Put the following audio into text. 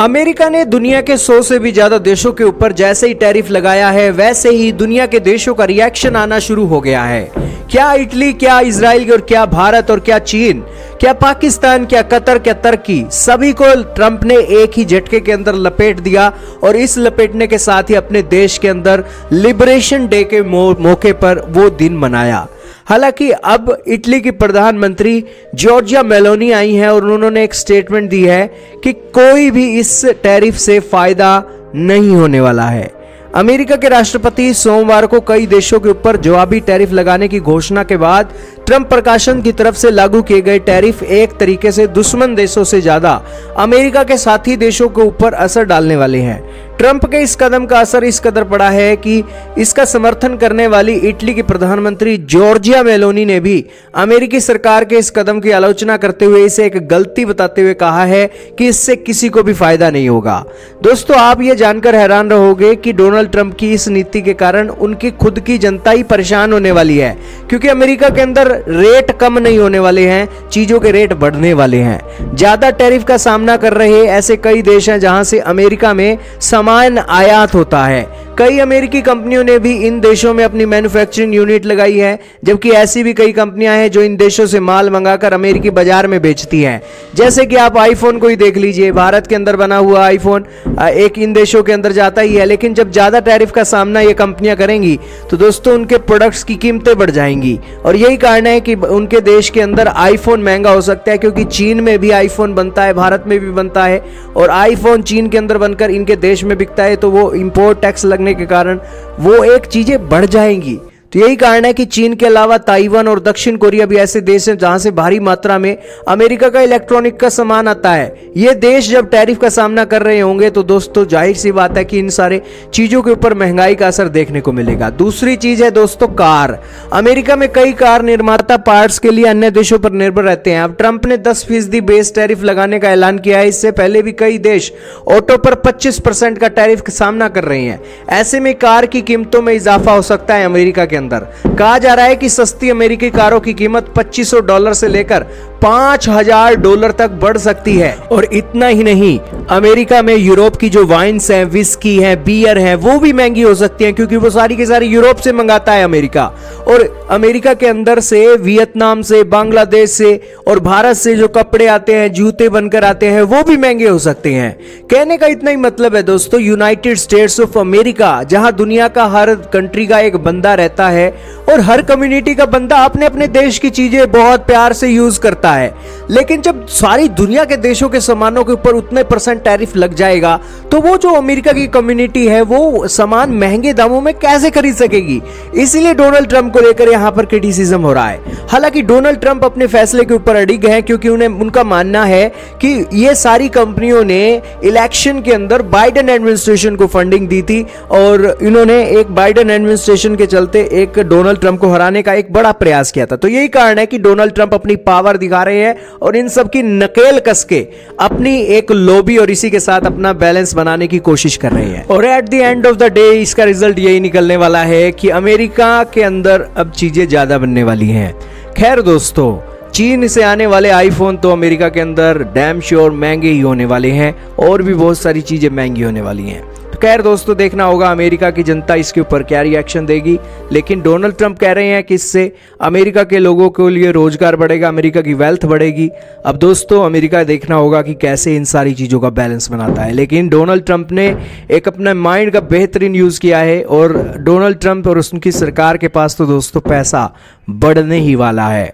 America ने दुनिया के 100 से भी ज्यादा देशों के ऊपर जैसे ही टैरिफ लगाया है वैसे ही दुनिया के देशों का रिएक्शन आना शुरू हो गया है। क्या इटली, क्या इजराइल और क्या भारत और क्या चीन, क्या पाकिस्तान, क्या कतर, क्या तुर्की, सभी को ट्रंप ने एक ही झटके के अंदर लपेट दिया और इस लपेटने के साथ ही अपने देश के अंदर लिबरेशन डे के मौके पर वो दिन मनाया। हालांकि अब इटली की प्रधानमंत्री जॉर्जिया मेलोनी आई हैं और उन्होंने एक स्टेटमेंट दी है कि कोई भी इस टैरिफ से फायदा नहीं होने वाला है। अमेरिका के राष्ट्रपति सोमवार को कई देशों के ऊपर जवाबी टैरिफ लगाने की घोषणा के बाद ट्रंप प्रशासन की तरफ से लागू किए गए टैरिफ एक तरीके से दुश्मन देशों से ज्यादा अमेरिका के साथी देशों के ऊपर असर डालने वाले हैं। ट्रंप के इस कदम का असर इस कदर पड़ा है कि इसका समर्थन करने वाली इटली की प्रधानमंत्री जॉर्जिया मेलोनी ने भी अमेरिकी सरकार के इस कदम की आलोचना करते हुए इसे एक गलती बताते हुए कहा है कि इससे किसी को भी फायदा नहीं होगा। दोस्तों, आप ये जानकर हैरान रहोगे कि डोनाल्ड ट्रंप की इस नीति के कारण उनकी खुद की जनता ही परेशान होने वाली है, क्योंकि अमेरिका के अंदर रेट कम नहीं होने वाले हैं, चीजों के रेट बढ़ने वाले हैं। ज्यादा टैरिफ का सामना कर रहे ऐसे कई देश हैं जहां से अमेरिका में सामान आयात होता है। कई अमेरिकी कंपनियों ने भी इन देशों में अपनी मैन्युफैक्चरिंग यूनिट लगाई है, जबकि ऐसी भी कई कंपनियां हैं जो इन देशों से माल मंगाकर अमेरिकी बाजार में बेचती हैं। जैसे कि आप आईफोन को ही देख लीजिए, भारत के अंदर बना हुआ आईफोन एक इन देशों के अंदर जाता ही है, लेकिन जब ज्यादा टैरिफ का सामना ये कंपनियां करेंगी तो दोस्तों उनके प्रोडक्ट्स की कीमतें बढ़ जाएंगी और यही कारण है कि उनके देश के अंदर आईफोन महंगा हो सकता है, क्योंकि चीन में भी आईफोन बनता है, भारत में भी बनता है और आईफोन चीन के अंदर बनकर इनके देश में बिकता है, तो वो इंपोर्ट टैक्स लगने के कारण वो एक चीजें बढ़ जाएंगी। तो यही कारण है कि चीन के अलावा ताइवान और दक्षिण कोरिया भी ऐसे देश हैं जहां से भारी मात्रा में अमेरिका का इलेक्ट्रॉनिक का सामान आता है। ये देश जब टैरिफ का सामना कर रहे होंगे तो दोस्तों जाहिर सी बात है कि इन सारे चीजों के ऊपर महंगाई का असर देखने को मिलेगा। दूसरी चीज है दोस्तों कार। अमेरिका में कई कार निर्माता पार्ट्स के लिए अन्य देशों पर निर्भर रहते हैं। अब ट्रंप ने 10% बेस टैरिफ लगाने का ऐलान किया है। इससे पहले भी कई देश ऑटो पर 25% का टैरिफ का सामना कर रहे हैं। ऐसे में कार की कीमतों में इजाफा हो सकता है। अमेरिका के अंदर कहा जा रहा है कि सस्ती अमेरिकी कारों की कीमत $2500 से लेकर $5000 तक बढ़ सकती है। और इतना ही नहीं, अमेरिका में यूरोप की जो वाइन्स हैं, विस्की है, बियर है, वो भी महंगी हो सकती हैं, क्योंकि वो सारी की सारी यूरोप से मंगाता है अमेरिका। और अमेरिका के अंदर से, वियतनाम से, बांग्लादेश से और भारत से जो कपड़े आते हैं, जूते बनकर आते हैं, वो भी महंगे हो सकते हैं। कहने का इतना ही मतलब है दोस्तों, यूनाइटेड स्टेट्स ऑफ अमेरिका, जहां दुनिया का हर कंट्री का एक बंदा रहता है और हर कम्युनिटी का बंदा अपने अपने देश की चीजें बहुत प्यार से यूज करता है, लेकिन जब सारी दुनिया के देशों के सामानों के ऊपर उतने % टैरिफ लग जाएगा तो वो जो अमेरिका की कम्युनिटी है वो सामान महंगे दामों में कैसे खरीद सकेगी। इसीलिए डोनाल्ड ट्रंप को लेकर यहां पर क्रिटिसिज्म हो रहा है। हालांकि डोनाल्ड ट्रंप अपने फैसले के ऊपर अडिग हैं, क्योंकि उनका मानना है कि ये सारी कंपनियों ने इलेक्शन के अंदर बाइडेन एडमिनिस्ट्रेशन को फंडिंग दी थी और इन्होंने एक बाइडेन एडमिनिस्ट्रेशन के चलते एक डोनाल्ड ट्रंप को हराने का एक बड़ा प्रयास किया था। तो यही कारण है कि डोनाल्ड ट्रंप अपनी पावर दिखा रहे हैं और इन सब की नकेल कस के अपनी एक लॉबी और इसी के साथ अपना बैलेंस बनाने की कोशिश कर रहे हैं। और at the end of the day इसका रिजल्ट यही निकलने वाला है कि अमेरिका के अंदर अब चीजें ज्यादा बनने वाली हैं। खैर दोस्तों, चीन से आने वाले आईफोन तो अमेरिका के अंदर डैम श्योर महंगे ही होने वाले हैं और भी बहुत सारी चीजें महंगी होने वाली हैं। तो खैर दोस्तों, देखना होगा अमेरिका की जनता इसके ऊपर क्या रिएक्शन देगी। लेकिन डोनाल्ड ट्रंप कह रहे हैं कि इससे अमेरिका के लोगों के लिए रोजगार बढ़ेगा, अमेरिका की वेल्थ बढ़ेगी। अब दोस्तों, अमेरिका देखना होगा कि कैसे इन सारी चीज़ों का बैलेंस बनाता है। लेकिन डोनाल्ड ट्रंप ने एक अपने माइंड का बेहतरीन यूज़ किया है और डोनाल्ड ट्रंप और उनकी सरकार के पास तो दोस्तों पैसा बढ़ने ही वाला है।